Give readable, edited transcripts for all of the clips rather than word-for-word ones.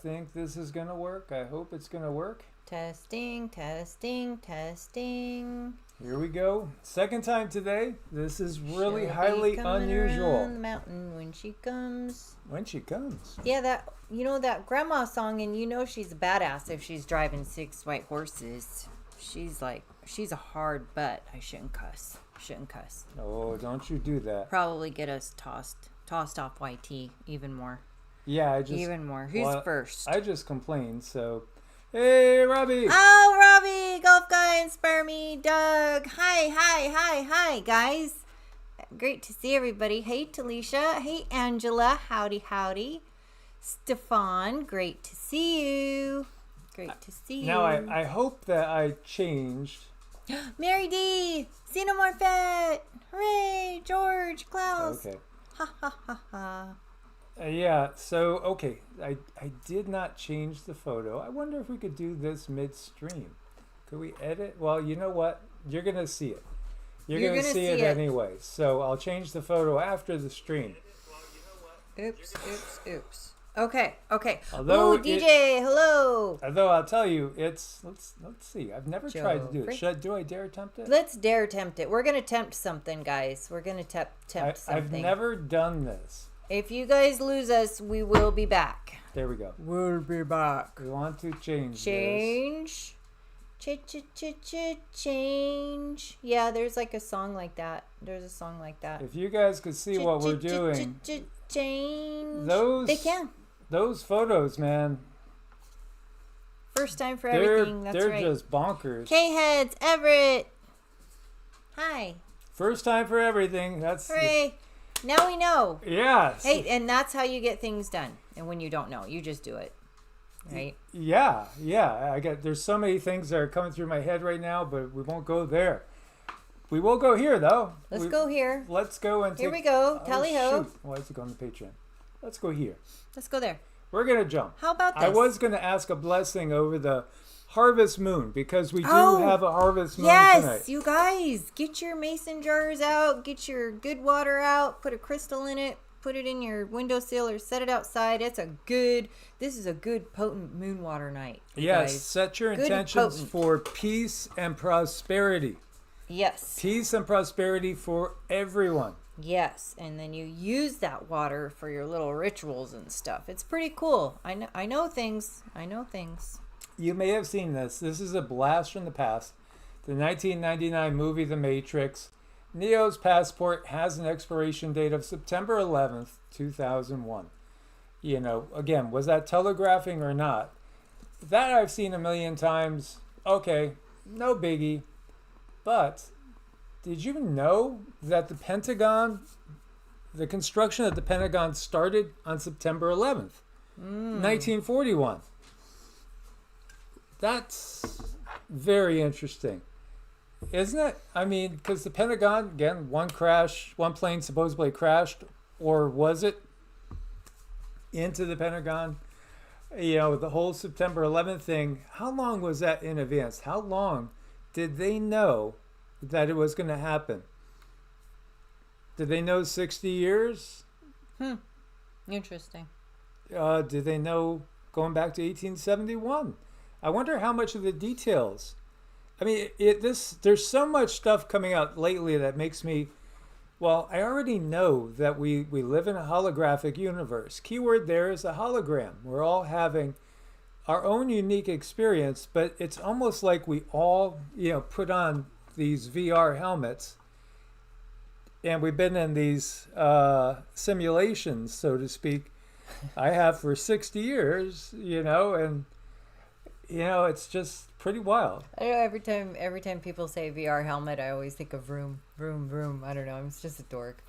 think this is going to work. I hope it's going to work. Testing, testing, testing. Here we go. Second time today. This is really She'll highly be coming unusual. around the mountain when she comes. When she comes. Yeah, that grandma song, and she's a badass if she's driving 6 white horses. She's a hard butt. I shouldn't cuss. Oh, don't you do that. Probably get us tossed off YT even more. Yeah, even more. Who's first? I just complained, so hey, Robbie. Oh, Robbie, Golf Guy and Spermy, Doug. Hi, guys. Great to see everybody. Hey, Talisha. Hey, Angela. Howdy. Stefan, great to see you. Great to see you. Now, I hope that I changed. Mary D. Xenomorphet. Hooray, George, Klaus. Okay. Ha. Yeah, so, okay. I did not change the photo. I wonder if we could do this midstream. Could we edit? Well, you know what? You're going to see it. You're going to see it anyway. So I'll change the photo after the stream. Oops. Okay. Although DJ, hello. Although I'll tell you, let's see. I've never tried to do it. Do I dare tempt it? Let's dare tempt it. We're going to tempt something, guys. We're going to tempt something. I've never done this. If you guys lose us, we will be back. There we go. We'll be back. We want to change this. Change. Yeah, there's like a song like that. There's a song like that. If you guys could see what we're doing. Change. They can. Those photos, man. First time for everything. That's right. They're just bonkers. K-Heads, Everett. Hi. First time for everything. That's hooray. Now we know. Yes. Hey, and that's how you get things done. And when you don't know, you just do it. Right? Yeah. There's so many things that are coming through my head right now, but we won't go there. We will go here, though. Let's go here. Let's go and here we go. Tally ho. Why is it going to Patreon? Let's go here. Let's go there. We're going to jump. How about this? I was going to ask a blessing over the harvest moon because we do have a harvest moon tonight. Yes, you guys, get your mason jars out, get your good water out, put a crystal in it, put it in your windowsill or set it outside. This is a good potent moon water night. Yes, guys. set your intentions for peace and prosperity. Yes. Peace and prosperity for everyone. Yes, and then you use that water for your little rituals and stuff. It's pretty cool. I know things. You may have seen this. This is a blast from the past. The 1999 movie The Matrix. Neo's passport has an expiration date of September 11th, 2001. Again, was that telegraphing or not? That I've seen a million times. Okay, no biggie. But did you know that the construction of the Pentagon started on September 11th, 1941? That's very interesting, isn't it? I mean, because the Pentagon, again, one plane supposedly crashed, or was it into the Pentagon? The whole September 11th thing, how long was that in advance? How long did they know that it was going to happen? Did they know 60 years? Interesting. Did they know going back to 1871? I wonder how much of the details. I mean, there's so much stuff coming out lately that makes me, I already know that we live in a holographic universe. Keyword there is a hologram. We're all having our own unique experience, but it's almost like we all, put on these VR helmets, and we've been in these simulations, so to speak. I have for 60 years, and it's just pretty wild. I know every time people say VR helmet, I always think of vroom. I don't know. I'm just a dork.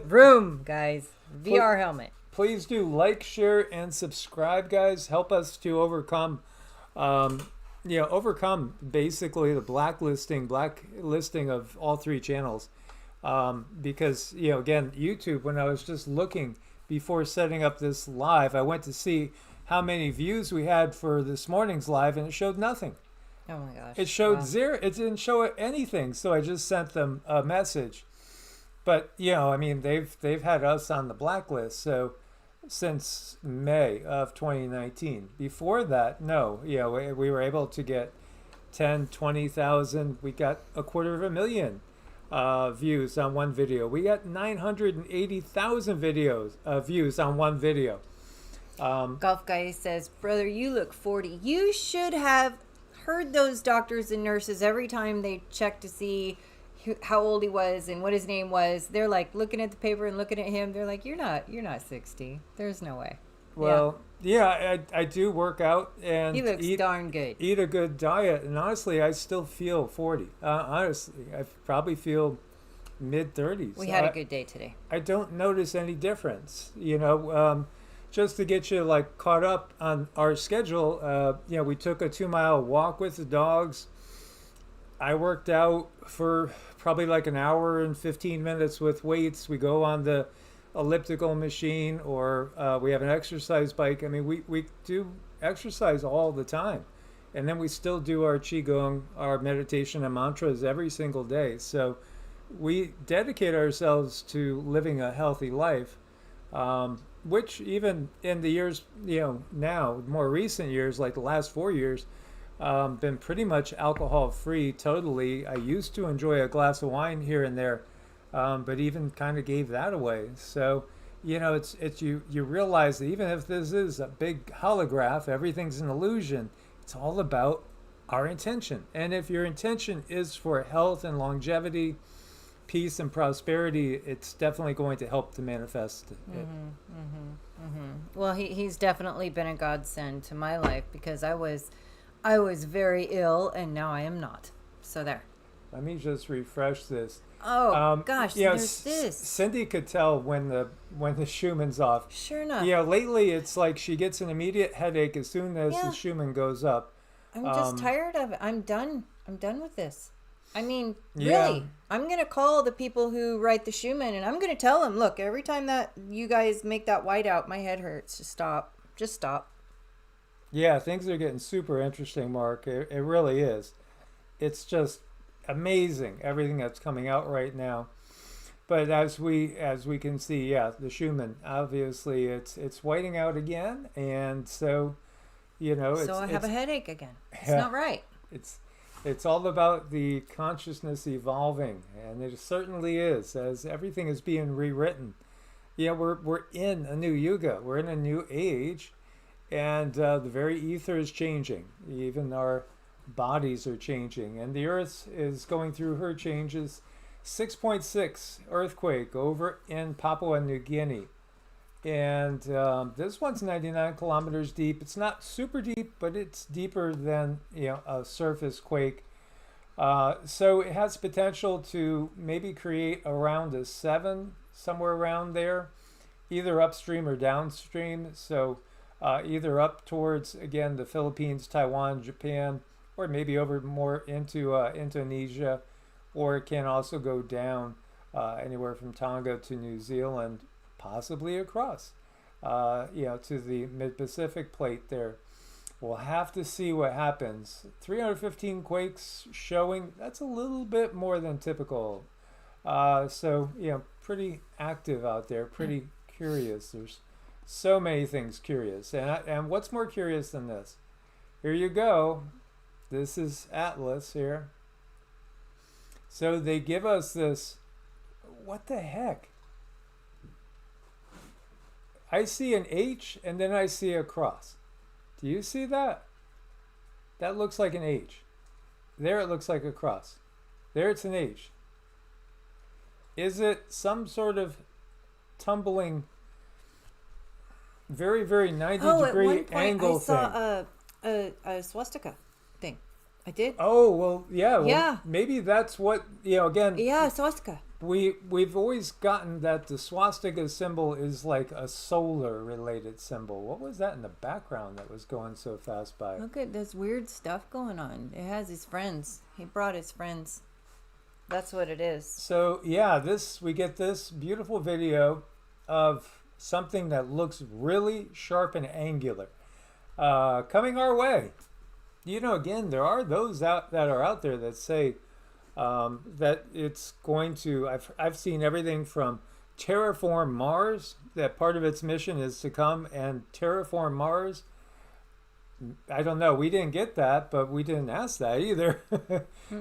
Vroom, guys. VR helmet. Please do like, share, and subscribe, guys. Help us to overcome basically the blacklisting of all 3 channels. Because, again, YouTube, when I was just looking before setting up this live, I went to see how many views we had for this morning's live, and it showed nothing. Oh my gosh. It showed zero. It didn't show anything, so I just sent them a message. But, they've had us on the blacklist, so since May of 2019. Before that, no. We were able to get 10, 20,000. We got 250,000 views on one video. We got 980,000 views on one video. Golf Guy says, brother, you look 40. You should have heard those doctors and nurses every time they check to see how old he was and what his name was. They're like looking at the paper and looking at him. They're like, you're not 60. There's no way. Well, I do work out and he looks darn good. Eat a good diet, and honestly, I still feel 40. Honestly, I probably feel mid-30s. We had a good day today. I don't notice any difference. Just to get you like caught up on our schedule, we took a 2-mile walk with the dogs. I worked out for probably like an hour and 15 minutes with weights. We go on the elliptical machine, or we have an exercise bike. I mean, we do exercise all the time. And then we still do our Qigong, our meditation and mantras every single day. So we dedicate ourselves to living a healthy life, which even in the years, now, more recent years, like the last 4 years, been pretty much alcohol free totally. I used to enjoy a glass of wine here and there, but even kind of gave that away. So, it's you realize that even if this is a big holograph, everything's an illusion. It's all about our intention. And if your intention is for health and longevity, peace and prosperity, it's definitely going to help to manifest it. Well, he's definitely been a godsend to my life, because I was very ill and now I am not. So there. Let me just refresh this. Oh gosh, there's this. Cindy could tell when the Schumann's off. Sure enough. Lately it's like she gets an immediate headache as soon as the Schumann goes up. I'm just tired of it. I'm done with this. I mean, really, I'm going to call the people who write the Schumann, and I'm going to tell them, look, every time that you guys make that whiteout, my head hurts. Just stop. Just stop. Yeah, things are getting super interesting, Mark. It really is. It's just amazing, everything that's coming out right now. But as we can see, the Schumann, obviously, it's whiting out again, and so, So I have a headache again. It's not right. It's all about the consciousness evolving, and it certainly is, as everything is being rewritten. We're in a new yuga. We're in a new age, and the very ether is changing. Even our bodies are changing, and the Earth is going through her changes. 6.6 earthquake over in Papua New Guinea. And this one's 99 kilometers deep. It's not super deep, but it's deeper than a surface quake. So it has potential to maybe create around a 7, somewhere around there, either upstream or downstream. So either up towards, again, the Philippines, Taiwan, Japan, or maybe over more into Indonesia, or it can also go down anywhere from Tonga to New Zealand, possibly across, to the mid-Pacific plate there. We'll have to see what happens. 315 quakes showing. That's a little bit more than typical. So, pretty active out there, pretty curious. There's so many things curious. And what's more curious than this? Here you go. This is Atlas here. So they give us this. What the heck? I see an H and then I see a cross. Do you see that? That looks like an H. There it looks like a cross. There it's an H. Is it some sort of tumbling, very, very 90-degree angle thing? I saw a swastika thing. I did. Oh, well, yeah. Well, maybe that's what, again. Yeah, swastika. We've always gotten that the swastika symbol is like a solar related symbol. What was that in the background that was going so fast by? Look at this weird stuff going on. It has his friends. He brought his friends. That's what it is. So we get this beautiful video of something that looks really sharp and angular coming our way. Again, there are those that are out there that say that it's going to, I've seen everything from terraform Mars, that part of its mission is to come and terraform Mars. I don't know. We didn't get that, but we didn't ask that either.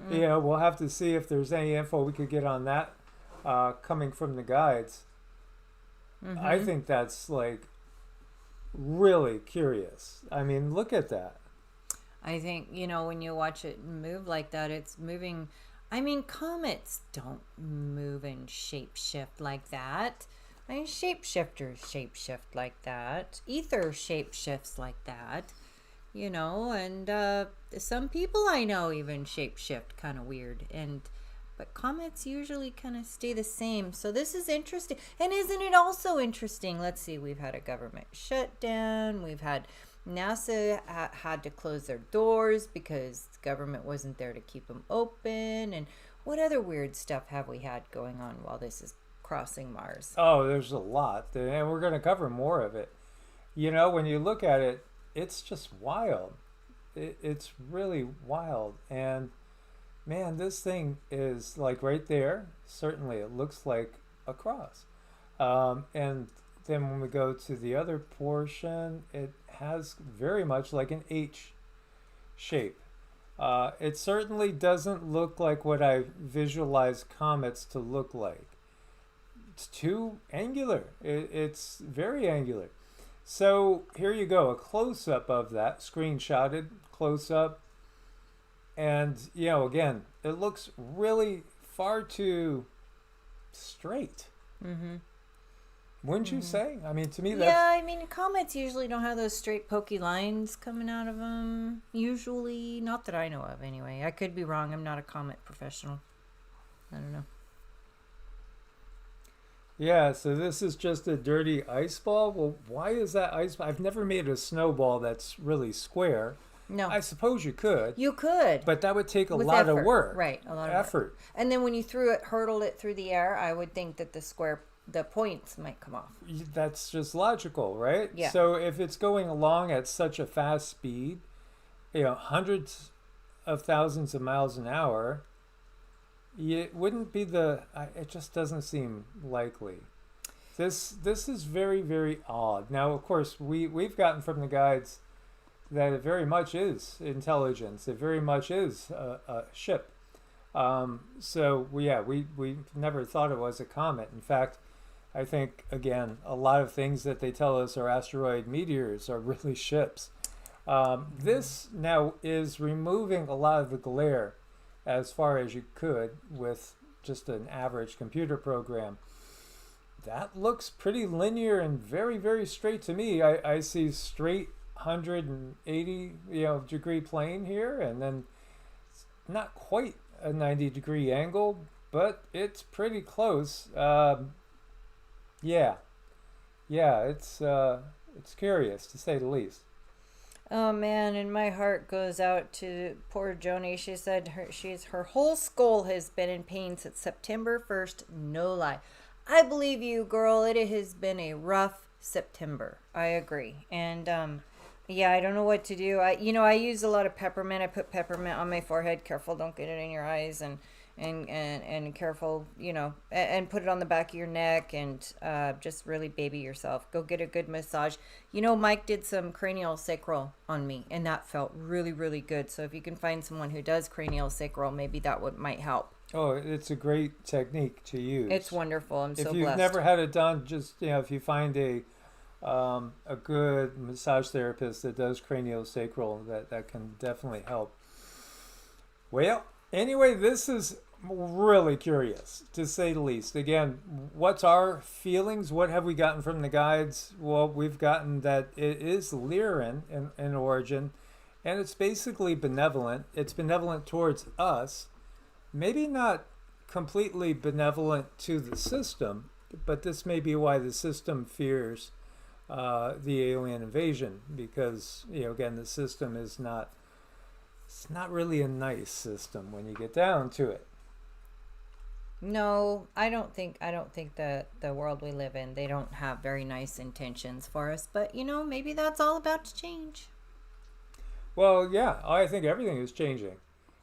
You know, we'll have to see if there's any info we could get on that coming from the guides. I think that's like really curious. I mean, look at that. I think, you know, when you watch it move like that, it's moving. I mean, comets don't move and shapeshift like that. I mean, shapeshifters shapeshift like that. Ether shapeshifts like that. You know, and some people I know even shapeshift kind of weird. But comets usually kind of stay the same. So this is interesting. And isn't it also interesting? Let's see, we've had a government shutdown. We've had NASA had to close their doors because the government wasn't there to keep them open. And what other weird stuff have we had going on while this is crossing Mars? Oh, there's a lot. And we're going to cover more of it. You know, when you look at it, it's just wild. It's really wild. And man, this thing is like right there. Certainly, it looks like a cross. And then when we go to the other portion, it has very much like an H shape. It certainly doesn't look like what I visualize comets to look like. It's too angular. It's very angular. So here you go, a close-up of that, screenshotted close-up. And, you know, again, it looks really far too straight. Wouldn't you say? I mean, to me, that's... Yeah, I mean, comets usually don't have those straight pokey lines coming out of them. Usually, not that I know of anyway. I could be wrong. I'm not a comet professional. I don't know. Yeah, so this is just a dirty ice ball. Well, why is that ice ball? I've never made a snowball that's really square. No. I suppose you could. You could. But that would take a with lot effort. of work. Right, a lot of effort. Work. And then when you hurtled it through the air, I would think that the points might come off. That's just logical, right? Yeah. So if it's going along at such a fast speed, you know, hundreds of thousands of miles an hour, it wouldn't be it just doesn't seem likely. This is very, very odd. Now, of course, we've gotten from the guides that it very much is intelligence. It very much is a ship. So we never thought it was a comet. In fact, I think, again, a lot of things that they tell us are asteroid meteors are really ships. This now is removing a lot of the glare as far as you could with just an average computer program. That looks pretty linear and very, very straight to me. I see straight 180 degree plane here, and then not quite a 90-degree angle, but it's pretty close. Yeah, it's curious to say the least. Oh man, and my heart goes out to poor Joni. She said her whole skull has been in pain since September 1st. No lie. I believe you, girl. It has been a rough September. I agree. And yeah, I don't know what to do. I use a lot of peppermint. I put peppermint on my forehead. Careful, don't get it in your eyes, and careful, and put it on the back of your neck, and just really baby yourself. Go get a good massage. Mike did some craniosacral on me, and that felt really, really good. So if you can find someone who does craniosacral, maybe that might help. Oh, it's a great technique to use. It's wonderful. I'm so blessed. If you've never had it done, just if you find a good massage therapist that does craniosacral, that can definitely help. Well, anyway, this is really curious, to say the least. Again, what's our feelings? What have we gotten from the guides? Well, we've gotten that it is Lyran in origin, and it's basically benevolent. It's benevolent towards us. Maybe not completely benevolent to the system, but this may be why the system fears the alien invasion, because again, the system is not really a nice system when you get down to it. No, I don't think that the world we live in, they don't have very nice intentions for us, but maybe that's all about to change. Well, yeah, I think everything is changing.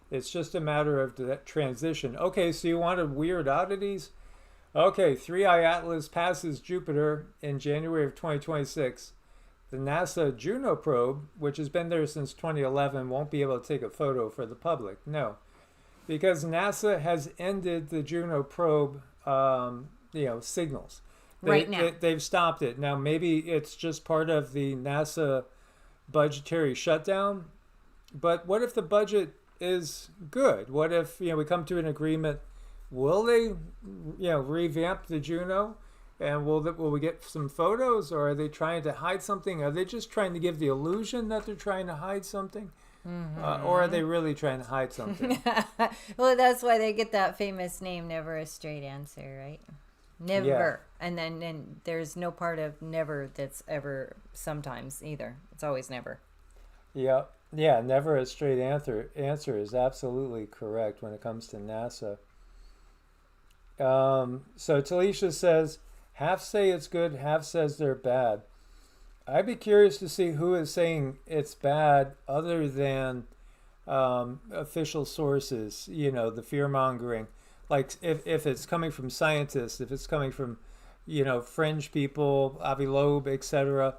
It's just a matter of that transition. Okay, so you wanted weird oddities? Okay, 3i Atlas passes Jupiter in January of 2026. The NASA Juno probe, which has been there since 2011, won't be able to take a photo for the public. No, because NASA has ended the Juno probe, signals. Right now. They've stopped it. Now, maybe it's just part of the NASA budgetary shutdown. But what if the budget is good? What if we come to an agreement? Will they revamp the Juno? And will we get some photos, or are they trying to hide something? Are they just trying to give the illusion that they're trying to hide something? Or are they really trying to hide something? Well, that's why they get that famous name, never a straight answer, right? Never. Yeah. And then there's no part of never that's ever sometimes either. It's always never. Yeah. Yeah, never a straight answer is absolutely correct when it comes to NASA. So Talisha says, half say it's good, half says they're bad. I'd be curious to see who is saying it's bad other than official sources, the fear-mongering. Like if it's coming from scientists, if it's coming from, fringe people, Avi Loeb, etc.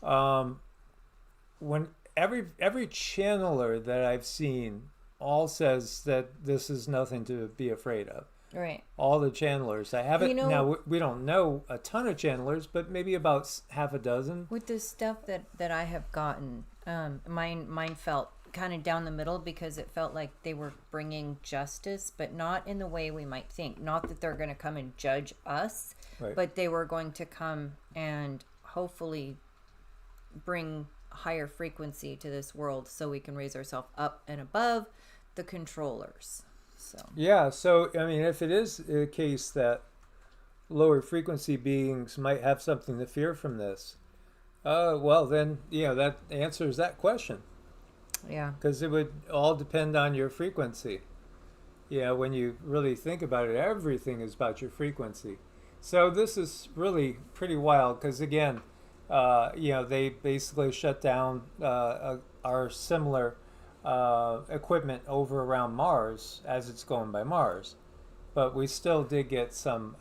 When every channeler that I've seen all says that this is nothing to be afraid of. Right. All the channelers. I haven't, now we don't know a ton of channelers, but maybe about half a dozen. With the stuff that I have gotten, mine felt kind of down the middle, because it felt like they were bringing justice, but not in the way we might think. Not that they're going to come and judge us, right, but they were going to come and hopefully bring higher frequency to this world so we can raise ourselves up and above the controllers. Yeah, so I mean, if it is a case that lower frequency beings might have something to fear from this, well then, that answers that question. Yeah. Because it would all depend on your frequency. When you really think about it, everything is about your frequency. So this is really pretty wild, because again, they basically shut down our similar equipment over around Mars as it's going by Mars, but we still did get some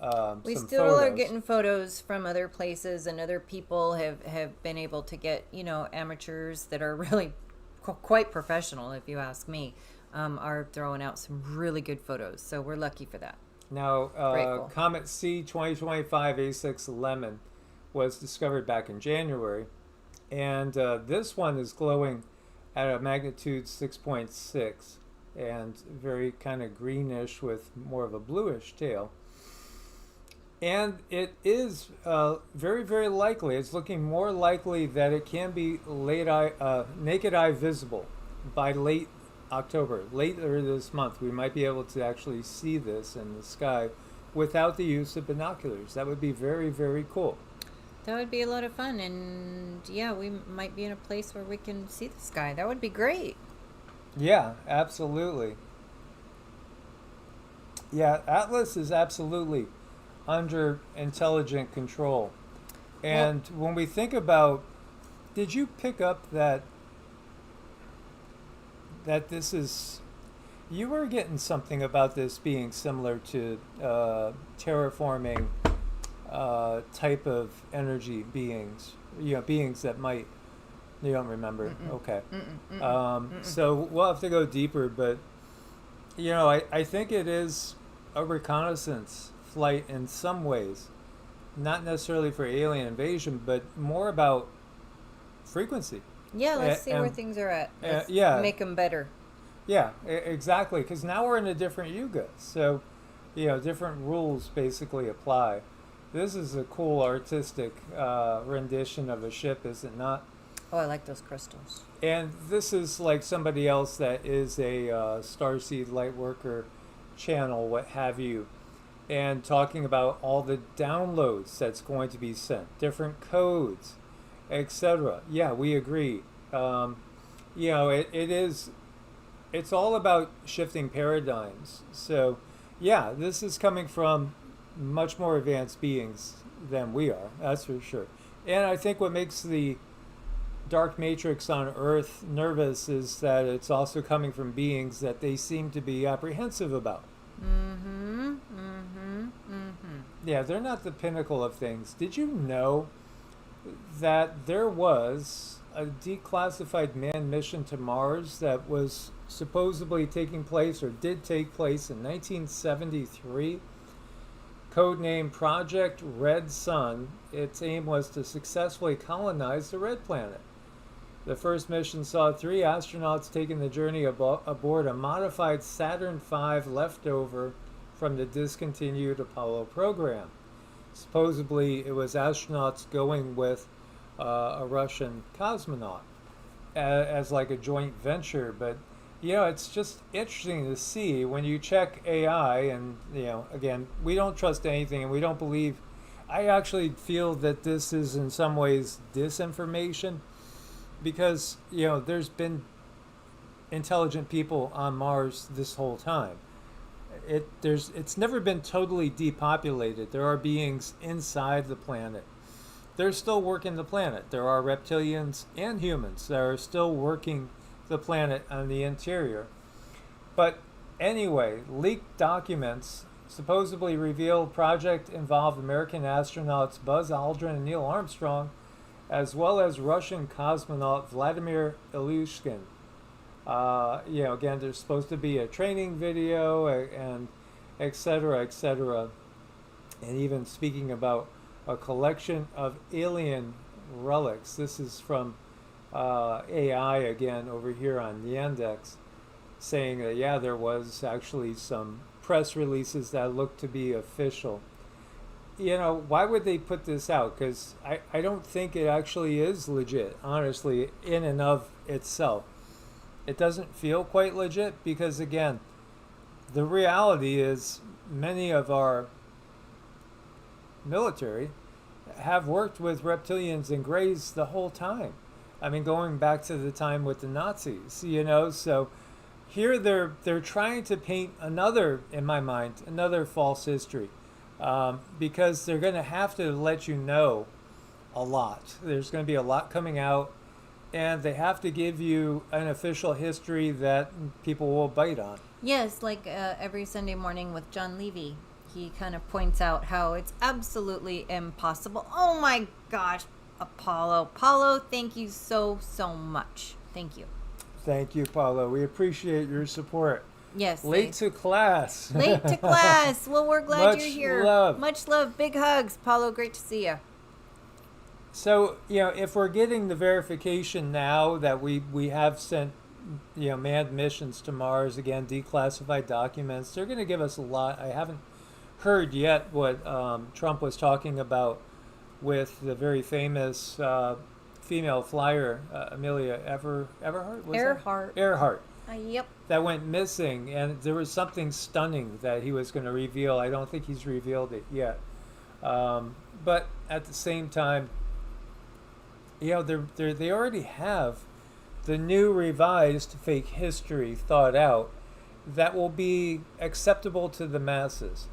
still photos. Are getting photos from other places, and other people have been able to get, amateurs that are really quite professional, if you ask me, are throwing out some really good photos, so we're lucky for that. Now Comet C 2025 A6 Lemon was discovered back in January, and this one is glowing at a magnitude 6.6 and very kind of greenish with more of a bluish tail. And it is very, very likely, it's looking more likely that it can be naked eye visible by late October. Later this month, we might be able to actually see this in the sky without the use of binoculars. That would be very, very cool. That would be a lot of fun, and yeah, we might be in a place where we can see the sky. That would be great. Yeah, absolutely. Yeah, Atlas is absolutely under intelligent control. And when we think about, did you pick up that this is, you were getting something about this being similar to terraforming type of energy beings, beings that might, you don't remember. Okay. So we'll have to go deeper, but I think it is a reconnaissance flight in some ways, not necessarily for alien invasion, but more about frequency. Yeah, let's see where things are at. Let's make them better. Yeah, exactly, because now we're in a different Yuga, so different rules basically apply. This is a cool artistic rendition of a ship, is it not? Oh, I like those crystals. And this is like somebody else that is a Starseed Lightworker channel, what have you, and talking about all the downloads that's going to be sent, different codes, etc. Yeah, we agree. It's all about shifting paradigms. So, yeah, this is coming from much more advanced beings than we are, that's for sure. And I think what makes the dark matrix on Earth nervous is that it's also coming from beings that they seem to be apprehensive about. yeah, they're not the pinnacle of things. Did you know that there was a declassified manned mission to Mars that was supposedly taking place or did take place in 1973? Codenamed Project Red Sun, its aim was to successfully colonize the Red Planet. The first mission saw 3 astronauts taking the journey aboard a modified Saturn V leftover from the discontinued Apollo program. Supposedly, it was astronauts going with a Russian cosmonaut as like a joint venture. But, it's just interesting to see when you check AI and, again, we don't trust anything and we don't believe. I actually feel that this is in some ways disinformation because, there's been intelligent people on Mars this whole time. It's never been totally depopulated. There are beings inside the planet. They're still working the planet. There are reptilians and humans that are still working the planet on the interior. But anyway, leaked documents supposedly revealed project involved American astronauts Buzz Aldrin and Neil Armstrong, as well as Russian cosmonaut Vladimir Ilyushin. Again, there's supposed to be a training video and et cetera, and even speaking about a collection of alien relics. This is from AI again over here on the index, saying that, there was actually some press releases that looked to be official. Why would they put this out? Because I don't think it actually is legit, honestly, in and of itself. It doesn't feel quite legit because, again, the reality is many of our military have worked with reptilians and greys the whole time. I mean, going back to the time with the Nazis, so here they're trying to paint another, in my mind, another false history, because they're going to have to let you know a lot. There's going to be a lot coming out, and they have to give you an official history that people will bite on. Yes, like every Sunday morning with John Levy, he kind of points out how it's absolutely impossible. Oh my gosh, Apollo, thank you so much. Thank you. Thank you, Paulo. We appreciate your support. Yes. Late to class. Late to class. Well, we're glad you're here. Love. Much love. Big hugs. Paulo, great to see you. So, if we're getting the verification now that we have sent, manned missions to Mars, again, declassified documents, they're going to give us a lot. I haven't heard yet what Trump was talking about with the very famous female flyer, Amelia Earhart? Earhart. Yep. That went missing, and there was something stunning that he was going to reveal. I don't think he's revealed it yet. But at the same time, they already have the new revised fake history thought out that will be acceptable to the masses.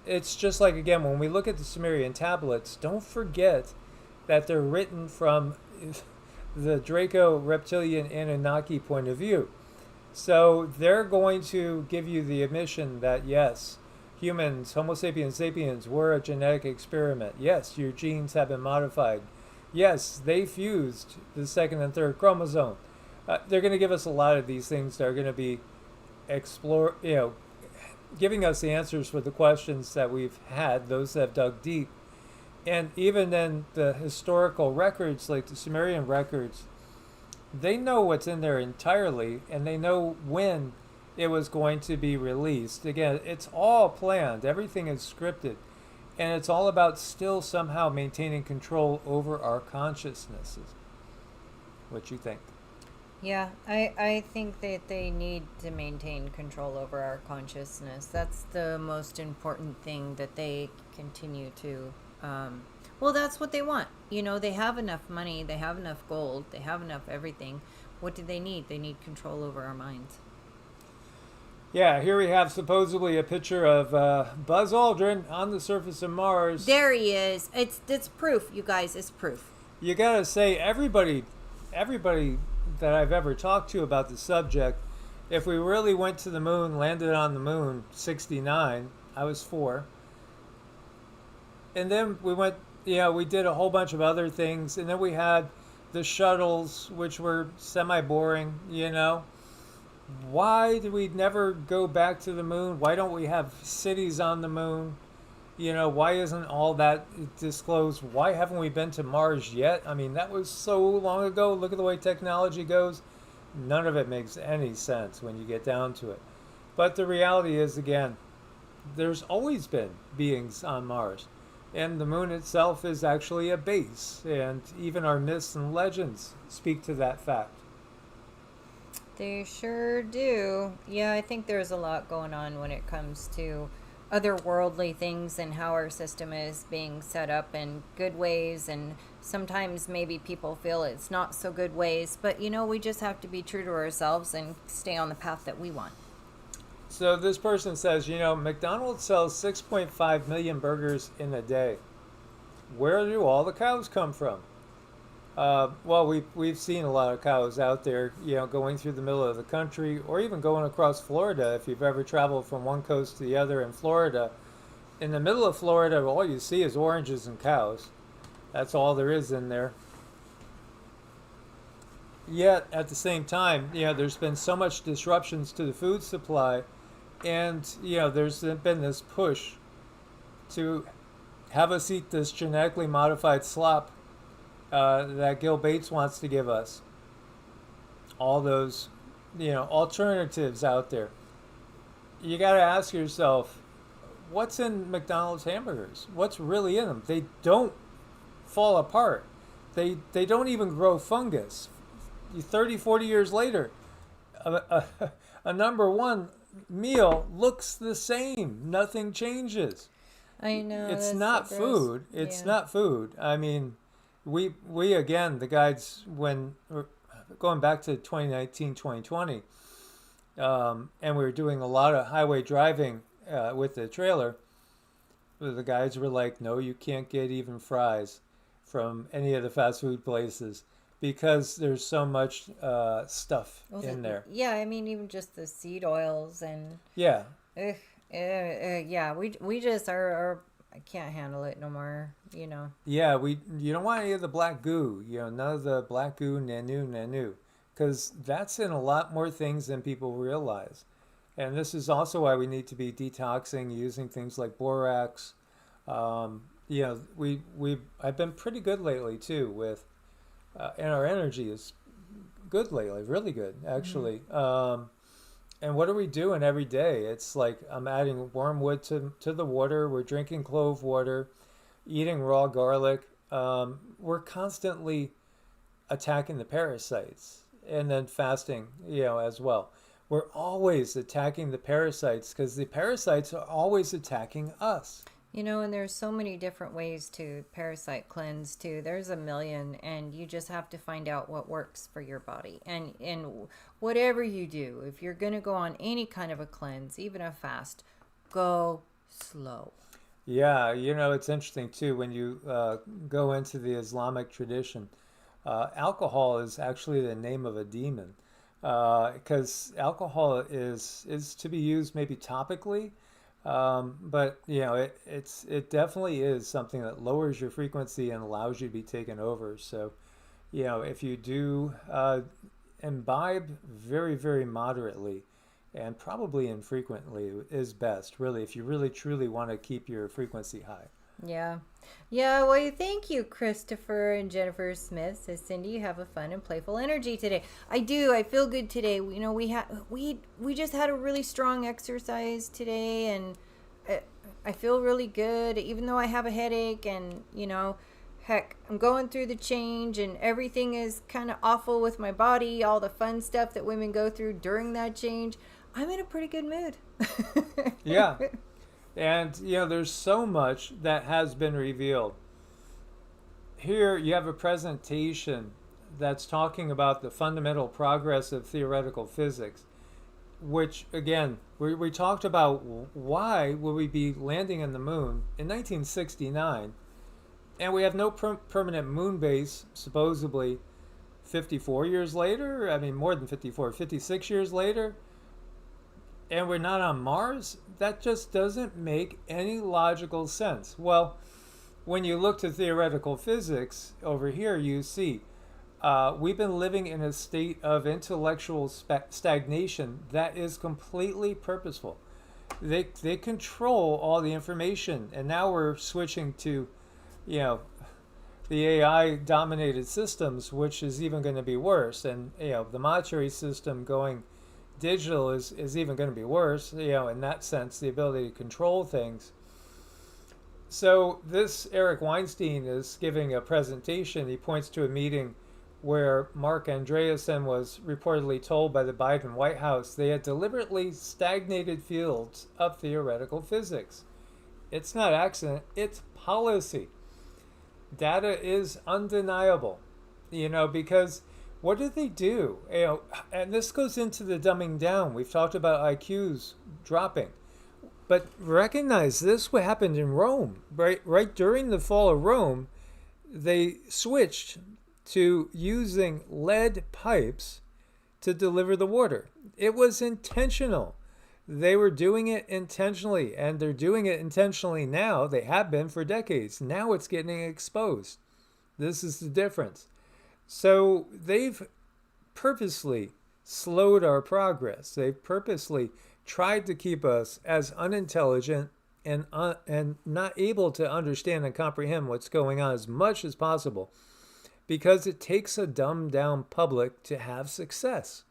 It's just like, again, when we look at the Sumerian tablets, don't forget that they're written from the Draco reptilian Anunnaki point of view. So they're going to give you the admission that, yes, humans, Homo sapiens sapiens, were a genetic experiment. Yes, your genes have been modified. Yes, they fused the second and third chromosome. They're going to give us a lot of these things that are going to be giving us the answers for the questions that we've had, those that have dug deep. And even in the historical records, like the Sumerian records, they know what's in there entirely, and they know when it was going to be released. Again, it's all planned. Everything is scripted. And it's all about still somehow maintaining control over our consciousnesses. What you think? Yeah, I think that they need to maintain control over our consciousness. That's the most important thing that they continue to... well, that's what they want. They have enough money, they have enough gold, they have enough everything. What do they need? They need control over our minds. Yeah, here we have supposedly a picture of Buzz Aldrin on the surface of Mars. There he is. It's proof, you guys. It's proof. You gotta say, everybody that I've ever talked to about the subject, if we really went to the moon, landed on the moon, 69, I was 4, and then we went, we did a whole bunch of other things, and then we had the shuttles, which were semi-boring. Why did we never go back to the moon? Why don't we have cities on the moon? Why isn't all that disclosed? Why haven't we been to Mars yet? I mean, that was so long ago. Look at the way technology goes. None of it makes any sense when you get down to it. But the reality is, again, there's always been beings on Mars. And the moon itself is actually a base. And even our myths and legends speak to that fact. They sure do. Yeah, I think there's a lot going on when it comes to otherworldly things and how our system is being set up in good ways, and sometimes maybe people feel it's not so good ways, but we just have to be true to ourselves and stay on the path that we want. So this person says, McDonald's sells 6.5 million burgers in a day. Where do all the cows come from? Well, we've seen a lot of cows out there, going through the middle of the country, or even going across Florida. If you've ever traveled from one coast to the other in Florida, in the middle of Florida, all you see is oranges and cows. That's all there is in there. Yet, at the same time, there's been so much disruptions to the food supply, and, there's been this push to have us eat this genetically modified slop that Gil Bates wants to give us. All those, alternatives out there. You got to ask yourself, what's in McDonald's hamburgers? What's really in them? They don't fall apart. They don't even grow fungus. 30, 40 years later, a number one meal looks the same. Nothing changes. I know. It's not food. It's not food. I mean, we again, the guides, when going back to 2019, 2020, and we were doing a lot of highway driving with the trailer, the guides were like, no, you can't get even fries from any of the fast food places because there's so much stuff in there. Yeah, I mean, even just the seed oils and... Yeah. Yeah, we just are I can't handle it no more, Yeah, you don't want any of the black goo, none of the black goo, nanu, because that's in a lot more things than people realize. And this is also why we need to be detoxing, using things like borax. I've been pretty good lately too with, and our energy is good lately, really good actually. Mm-hmm. And what are we doing every day? It's like I'm adding wormwood to the water. We're drinking clove water, eating raw garlic. We're constantly attacking the parasites, and then fasting, as well. We're always attacking the parasites because the parasites are always attacking us. And there's so many different ways to parasite cleanse too. There's a million, and you just have to find out what works for your body. And whatever you do, if you're going to go on any kind of a cleanse, even a fast, go slow. Yeah, it's interesting too when you go into the Islamic tradition. Alcohol is actually the name of a demon because alcohol is to be used maybe topically. But it definitely is something that lowers your frequency and allows you to be taken over. So, if you do imbibe very, very moderately and probably infrequently is best, really, if you really truly want to keep your frequency high. Yeah. Well, thank you, Christopher and Jennifer Smith. Says Cindy, you have a fun and playful energy today. I do. I feel good today. We just had a really strong exercise today, and I feel really good, even though I have a headache. And heck, I'm going through the change, and everything is kind of awful with my body. All the fun stuff that women go through during that change. I'm in a pretty good mood. Yeah. And, there's so much that has been revealed. Here you have a presentation that's talking about the fundamental progress of theoretical physics, which, again, we talked about why will we be landing on the moon in 1969, and we have no permanent moon base, supposedly, 54 years later. I mean, more than 54, 56 years later. And we're not on Mars? That just doesn't make any logical sense. Well, when you look to theoretical physics over here, you see we've been living in a state of intellectual stagnation that is completely purposeful. They control all the information, and now we're switching to, you know, the AI dominated systems, which is even going to be worse. And, you know, the monetary system going digital is even going to be worse, you know, in that sense, the ability to control things. So this Eric Weinstein is giving a presentation. He points to a meeting where Mark Andreessen was reportedly told by the Biden White House they had deliberately stagnated fields of theoretical physics. It's not accident, it's policy. Data is undeniable, you know, because what do they do? You know, and this goes into the dumbing down. We've talked about IQs dropping. But recognize this what happened in Rome. Right during the fall of Rome, they switched to using lead pipes to deliver the water. It was intentional. They were doing it intentionally, and they're doing it intentionally now. They have been for decades. Now it's getting exposed. This is the difference. So they've purposely slowed our progress. They've purposely tried to keep us as unintelligent and not able to understand and comprehend what's going on as much as possible, because it takes a dumbed down public to have success.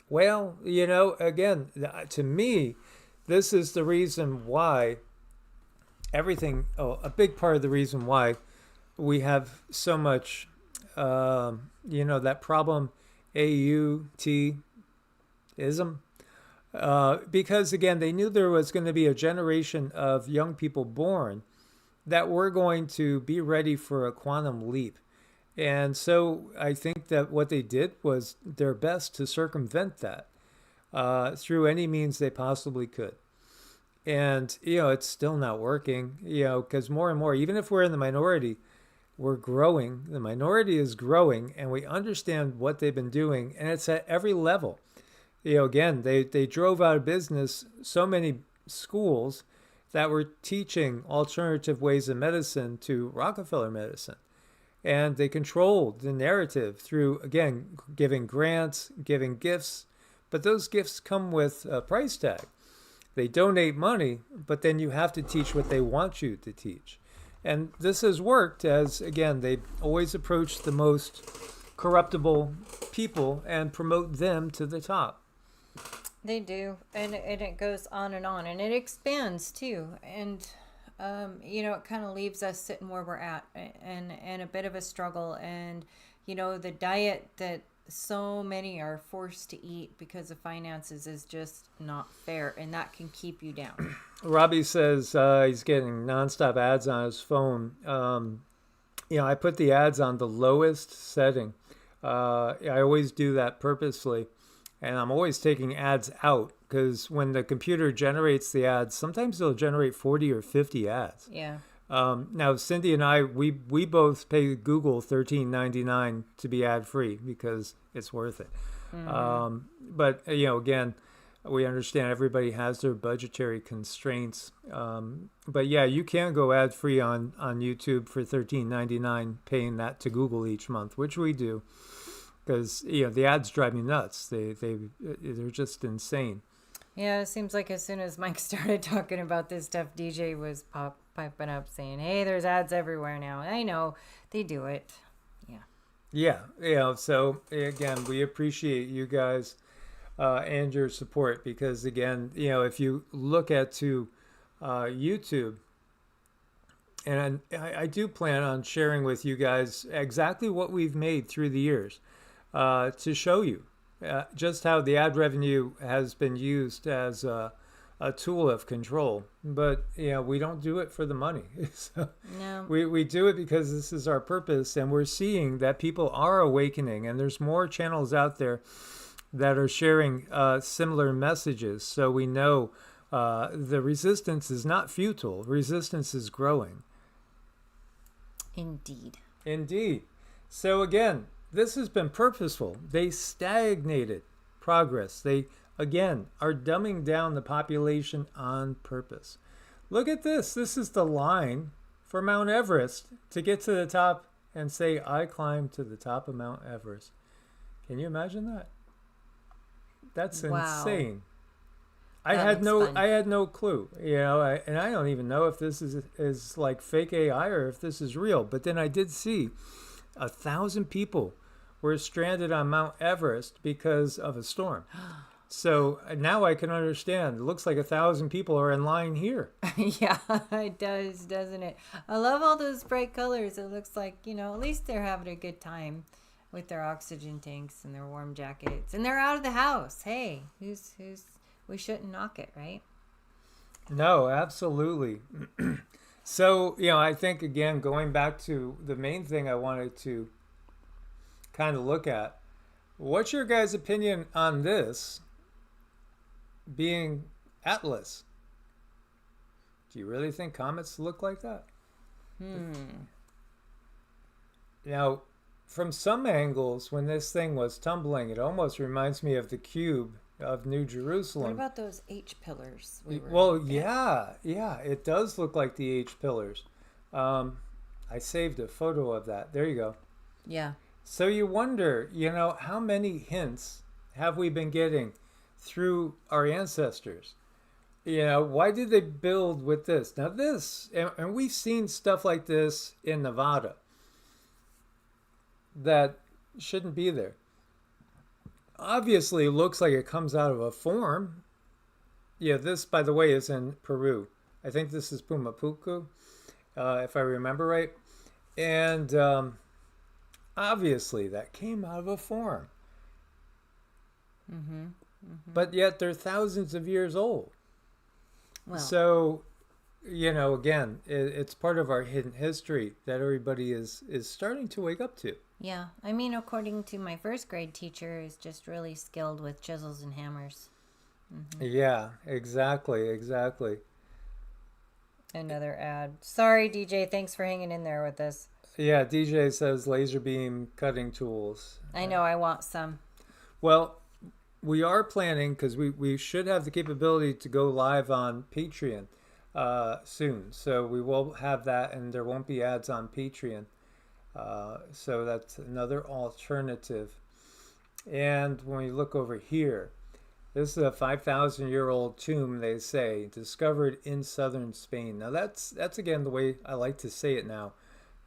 Well, you know, again, to me, this is the reason why a big part of the reason why we have so much, you know, that problem, AUT-ism. Because, again, they knew there was going to be a generation of young people born that were going to be ready for a quantum leap. And so I think that what they did was their best to circumvent that through any means they possibly could. And, you know, it's still not working, you know, because more and more, even if we're in the minority, we're growing. The minority is growing, and we understand what they've been doing, and it's at every level. You know, again, they drove out of business so many schools that were teaching alternative ways of medicine to Rockefeller medicine. And they controlled the narrative through, again, giving grants, giving gifts. But those gifts come with a price tag. They donate money, but then you have to teach what they want you to teach. And this has worked as, again, they always approach the most corruptible people and promote them to the top. They do. And it goes on, and it expands too. And you know, it kind of leaves us sitting where we're at and a bit of a struggle. And, you know, the diet that so many are forced to eat because of finances is just not fair, and that can keep you down. Robbie says he's getting nonstop ads on his phone. You know, I put the ads on the lowest setting. I always do that purposely. And I'm always taking ads out, because when the computer generates the ads, sometimes it'll generate 40 or 50 ads. Yeah. Now, Cindy and I, we both pay Google $13.99 to be ad-free because it's worth it. Mm-hmm. But, you know, again, we understand everybody has their budgetary constraints. But, yeah, you can go ad-free on YouTube for $13.99, paying that to Google each month, which we do. Because, you know, the ads drive me nuts. They're just insane. Yeah, it seems like as soon as Mike started talking about this stuff, DJ was piping up saying, hey, there's ads everywhere now. I know, they do it. Yeah. Yeah, you know, so, again, we appreciate you guys and your support, because, again, you know, if you look at YouTube, and I do plan on sharing with you guys exactly what we've made through the years. To show you just how the ad revenue has been used as a tool of control. But, you know, we don't do it for the money. So no. We do it because this is our purpose, and we're seeing that people are awakening, and there's more channels out there that are sharing similar messages. So we know the resistance is not futile. Resistance is growing. Indeed. So, again, this has been purposeful. They stagnated progress. They, again, are dumbing down the population on purpose. Look at this. This is the line for Mount Everest to get to the top and say, I climbed to the top of Mount Everest. Can you imagine that? That's Wow. insane. That looks fun. I had no clue, and I don't even know if this is like fake AI or if this is real. But then I did see 1,000 people were stranded on Mount Everest because of a storm. So now I can understand. It looks like 1,000 people are in line here. Yeah, it does, doesn't it? I love all those bright colors. It looks like, at least they're having a good time with their oxygen tanks and their warm jackets. And they're out of the house. Hey, we shouldn't knock it, right? No, absolutely. So, I think, again, going back to the main thing I wanted to kind of look at, what's your guys' opinion on this being Atlas? Do you really think comets look like that? Now, from some angles, when this thing was tumbling, it almost reminds me of the cube of New Jerusalem. What about those H pillars? Yeah, it does look like the H pillars. I saved a photo of that. There you go. Yeah. So you wonder, how many hints have we been getting through our ancestors? Why did they build with this? Now this, and we've seen stuff like this in Nevada that shouldn't be there. Obviously, it looks like it comes out of a form. Yeah, this, by the way, is in Peru. I think this is Pumapuku, if I remember right. And obviously, that came out of a form. But yet, they're thousands of years old. Well, so, again, it's part of our hidden history that everybody is starting to wake up to. yeah. I mean, according to my first grade teacher, is just really skilled with chisels and hammers. Yeah, exactly. Another ad. Sorry, DJ. Thanks for hanging in there with us. Yeah, DJ says laser beam cutting tools. I know. I want some. Well, we are planning, because we should have the capability to go live on Patreon soon. So we will have that, and there won't be ads on Patreon. So that's another alternative. And when we look over here, this is a 5,000-year-old tomb, they say, discovered in southern Spain. Now that's again the way I like to say it now.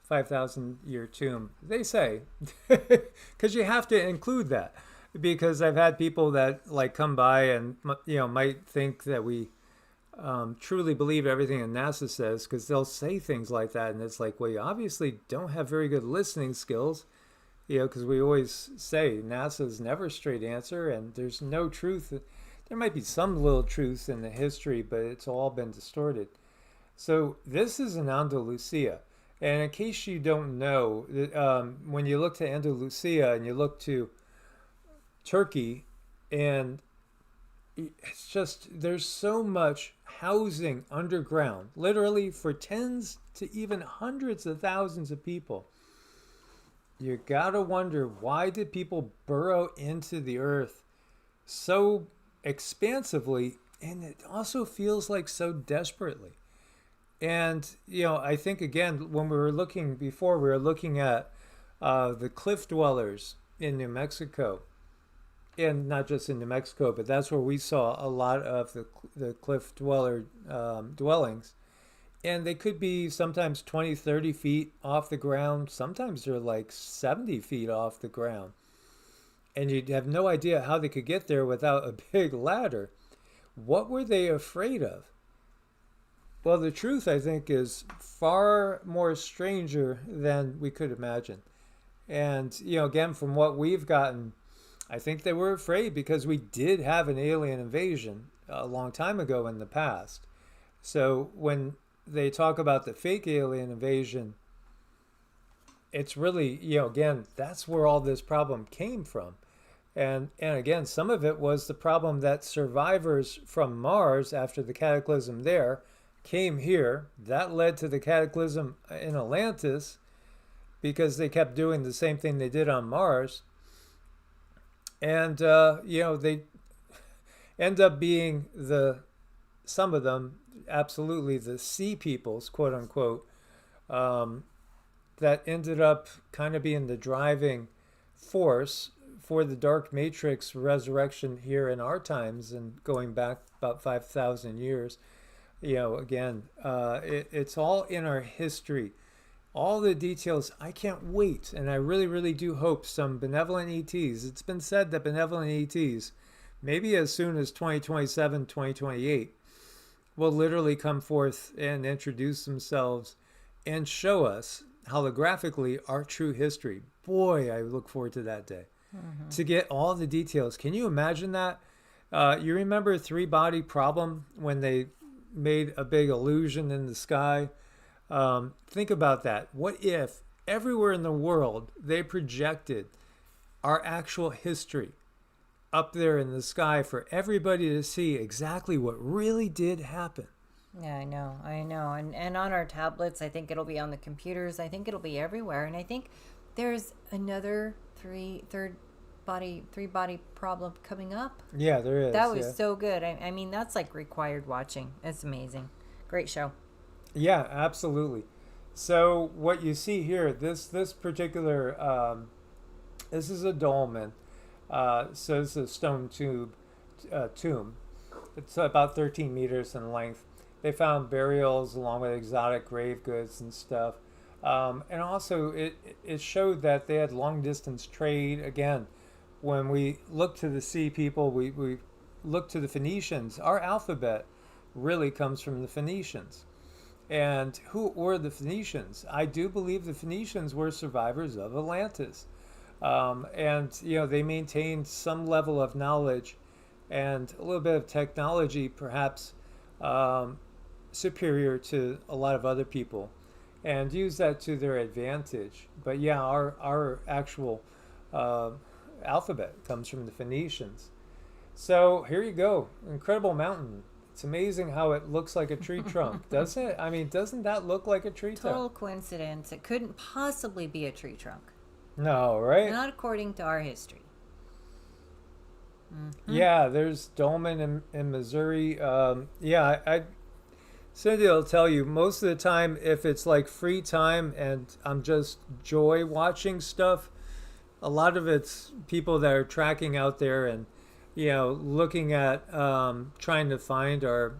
5,000-year tomb, they say, because you have to include that. Because I've had people that come by and might think that we truly believe everything that NASA says, because they'll say things like that, and it's like, well, you obviously don't have very good listening skills, because we always say NASA's never a straight answer, and there's no truth. There might be some little truth in the history, but it's all been distorted. So this is in Andalusia, and in case you don't know, when you look to Andalusia and you look to Turkey, and it's just, there's so much housing underground, literally for tens to even hundreds of thousands of people. You gotta wonder, why did people burrow into the earth so expansively, and it also feels like so desperately? And I think, again, when we were looking before, we were looking at the cliff dwellers in New Mexico. And not just in New Mexico, but that's where we saw a lot of the cliff dweller dwellings. And they could be sometimes 20, 30 feet off the ground. Sometimes they're like 70 feet off the ground. And you'd have no idea how they could get there without a big ladder. What were they afraid of? Well, the truth, I think, is far more stranger than we could imagine. And, again, from what we've gotten, I think they were afraid because we did have an alien invasion a long time ago in the past. So when they talk about the fake alien invasion, it's really, again, that's where all this problem came from. And again, some of it was the problem that survivors from Mars after the cataclysm there came here. That led to the cataclysm in Atlantis because they kept doing the same thing they did on Mars. And, they end up being some of them, absolutely the sea peoples, quote unquote, that ended up kind of being the driving force for the dark matrix resurrection here in our times and going back about 5,000 years. Again, it's all in our history. All the details, I can't wait. And I really, really do hope some benevolent ETs, it's been said that benevolent ETs, maybe as soon as 2027, 2028, will literally come forth and introduce themselves and show us holographically our true history. Boy, I look forward to that day. To get all the details. Can you imagine that? You remember Three-Body Problem when they made a big illusion in the sky? Think about that. What if everywhere in the world they projected our actual history up there in the sky for everybody to see exactly what really did happen? Yeah, I know. And on our tablets, I think it'll be on the computers. I think it'll be everywhere. And I think there's another three-body problem coming up. Yeah, there is. That was so good. I mean, that's like required watching. It's amazing. Great show. Yeah, absolutely. So what you see here, this particular, this is a dolmen. So it's a stone tomb. It's about 13 meters in length. They found burials along with exotic grave goods and stuff. And also it showed that they had long distance trade. Again, when we look to the sea people, we look to the Phoenicians. Our alphabet really comes from the Phoenicians. And who were the Phoenicians? I do believe the Phoenicians were survivors of Atlantis. And they maintained some level of knowledge and a little bit of technology, perhaps superior to a lot of other people, and use that to their advantage. But yeah, our actual alphabet comes from the Phoenicians. So here you go, incredible mountain. It's amazing how it looks like a tree trunk, doesn't it? I mean, doesn't that look like a tree trunk? Total coincidence. It couldn't possibly be a tree trunk. No, right? Not according to our history. Yeah, there's Dolman in Missouri. Cindy will tell you, most of the time, if it's like free time and I'm just joy watching stuff, a lot of it's people that are tracking out there and, looking at trying to find our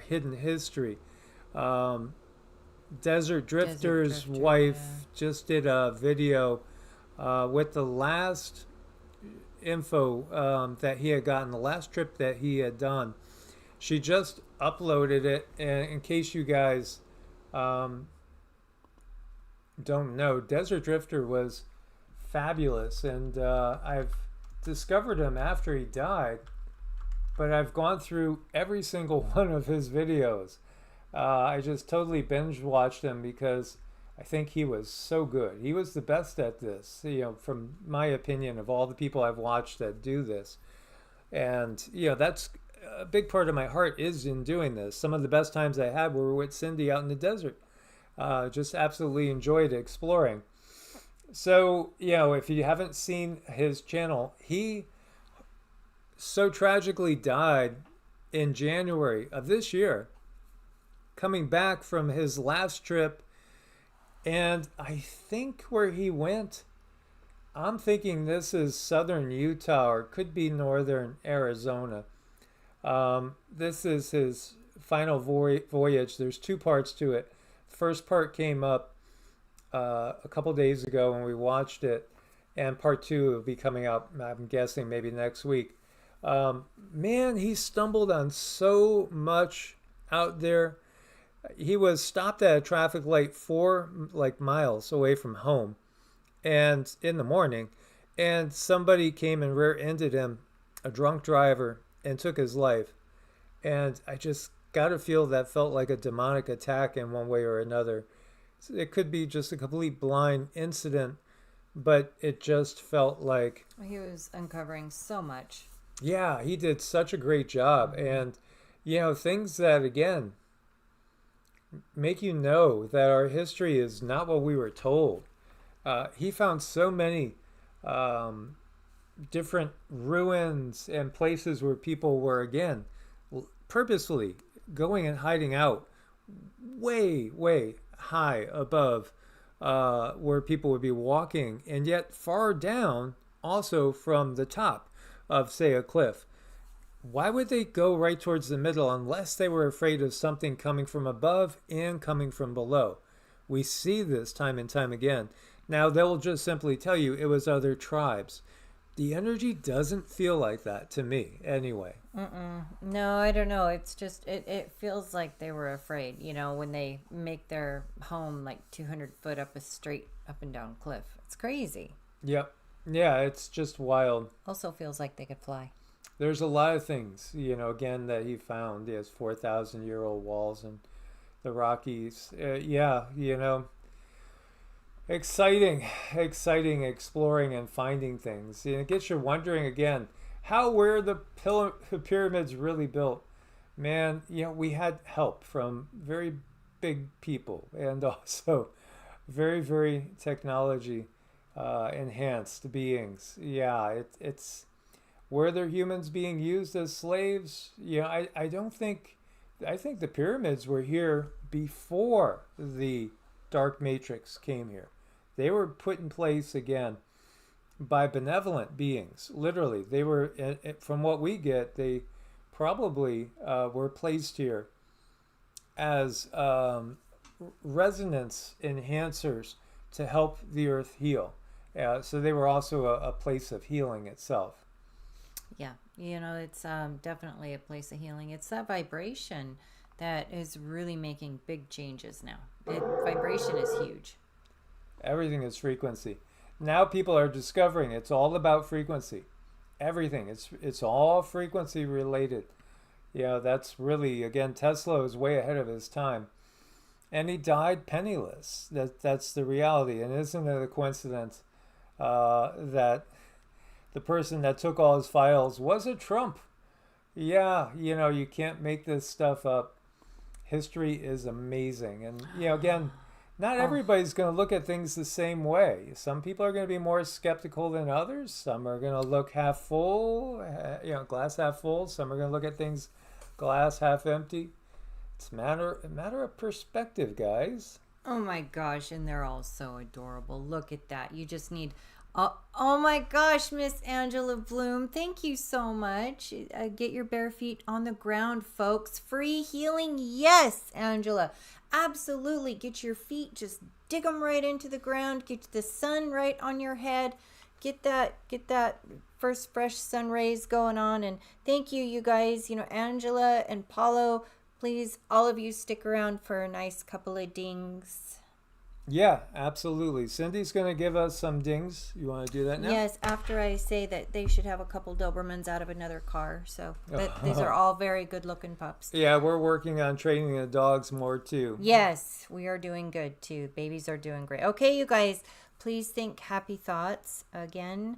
hidden history. Desert Drifter's wife just did a video with the last info that he had gotten, the last trip that he had done. She just uploaded it, and in case you guys don't know, Desert Drifter was fabulous, and I've discovered him after he died, but I've gone through every single one of his videos. I just totally binge watched him because I think he was so good. He was the best at this, from my opinion, of all the people I've watched that do this. And, that's a big part of my heart is in doing this. Some of the best times I had were with Cindy out in the desert. Just absolutely enjoyed exploring. So, if you haven't seen his channel, he so tragically died in January of this year, coming back from his last trip. And I think where he went, I'm thinking this is southern Utah or could be northern Arizona. This is his final voyage. There's two parts to it. The first part came up a couple days ago when we watched it, and part two will be coming out, I'm guessing, maybe next week. Man, he stumbled on so much out there. He was stopped at a traffic light 4 miles away from home, and in the morning, and somebody came and rear-ended him, a drunk driver, and took his life. And I just got to feel that felt like a demonic attack in one way or another. It could be just a complete blind incident, but it just felt like he was uncovering so much. Yeah, he did such a great job. And things that, again, make you know that our history is not what we were told. He found so many different ruins and places where people were, again, purposefully going and hiding out way high above where people would be walking, and yet far down also from the top of, say, a cliff. Why would they go right towards the middle unless they were afraid of something coming from above and coming from below? We see this time and time again. Now, they'll just simply tell you it was other tribes. The energy doesn't feel like that to me, anyway. No, I don't know. It's just, it feels like they were afraid, when they make their home like 200 foot up a straight up and down cliff. It's crazy. Yep. Yeah, it's just wild. Also feels like they could fly. There's a lot of things, again, that he found. He has 4,000-year-old walls in the Rockies. Exciting exploring and finding things. And it gets you wondering again, how were the pyramids really built? Man, we had help from very big people and also very, very technology enhanced beings. Yeah, it's were there humans being used as slaves? I don't think. I think the pyramids were here before the dark matrix came here. They were put in place again by benevolent beings. Literally, they were. From what we get, they probably were placed here as resonance enhancers to help the earth heal. So they were also a place of healing itself. Yeah, it's definitely a place of healing. It's that vibration that is really making big changes now. Vibration is huge. Everything is frequency. Now people are discovering it's all about frequency. Everything. It's all frequency related. That's really, again, Tesla is way ahead of his time. And he died penniless. That's the reality. And isn't it a coincidence that the person that took all his files was a Trump? Yeah, you can't make this stuff up. History is amazing. And, again, not everybody's going to look at things the same way. Some people are going to be more skeptical than others. Some are going to look half full, glass half full. Some are going to look at things glass half empty. It's a matter of perspective, guys. Oh my gosh, and they're all so adorable. Look at that. You just need... Oh my gosh, Miss Angela Bloom, thank you so much. Get your bare feet on the ground, folks. Free healing, yes, Angela. Absolutely. Get your feet, just dig them right into the ground. Get the sun right on your head. Get that first fresh sun rays going on. And thank you, you guys. Angela and Paulo, please, all of you stick around for a nice couple of dings. Yeah, absolutely. Cindy's going to give us some dings. You want to do that now? Yes, after I say that they should have a couple Dobermans out of another car. So these are all very good-looking pups. Yeah, we're working on training the dogs more, too. Yes, we are doing good, too. Babies are doing great. Okay, you guys, please think happy thoughts again.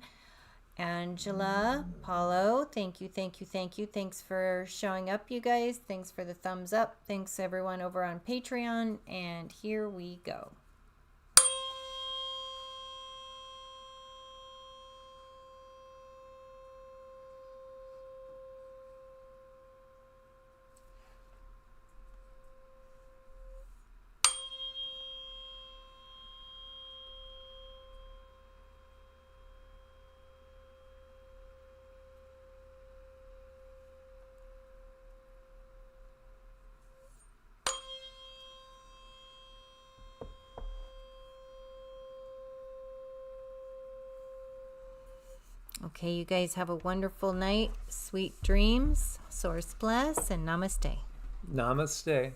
Angela, Paulo, thank you. Thanks for showing up, you guys. Thanks for the thumbs up. Thanks, everyone over on Patreon. And here we go. Okay, you guys have a wonderful night. Sweet dreams. Source bless and namaste. Namaste.